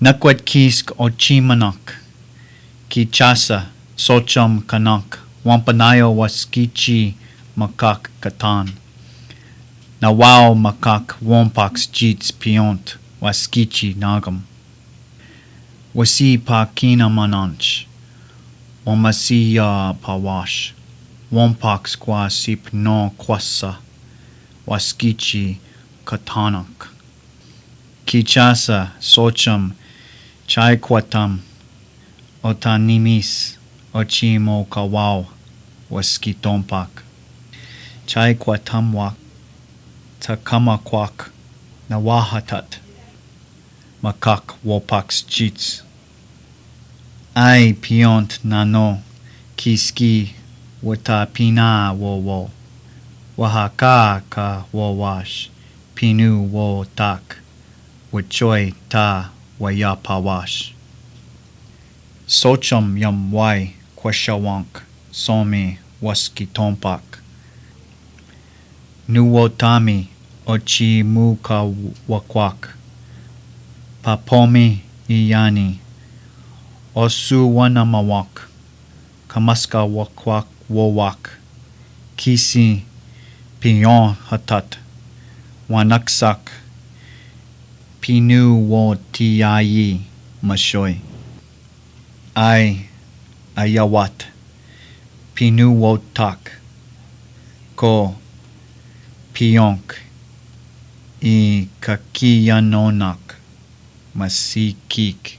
Nakwat kisk ochimanak, ki chasa, socham kanak, wampanayo waskichi makak katan. Nawao makak wompax jits piont, waskichi nagam. Wasi pa kina mananch, wamasiya pawash, wompax kwa sip no kwasa, waskichi katanak. Kichasa socham chaikwatam, otanimis, ochimo kawao, waskitompak. Chaikwatamwak, takamakwak, nawahatat, makak wopax jits. Ai piont nano, kiski watapina wo, wahaka ka wawash, pinu wo tak, wachoy ta wayapawash. Socham yam wai kwashawank, some waskitompak. Nuwotami ochi muka wakwak, papomi iyani, osu wanamawak, kamaska wakwak wowak, kisi piyon hatat, wanaksak, pinu wo tiyayi mashoy. Ai ayawat, pinu wo tak, ko piyonk, I kakiyanonak, masikik.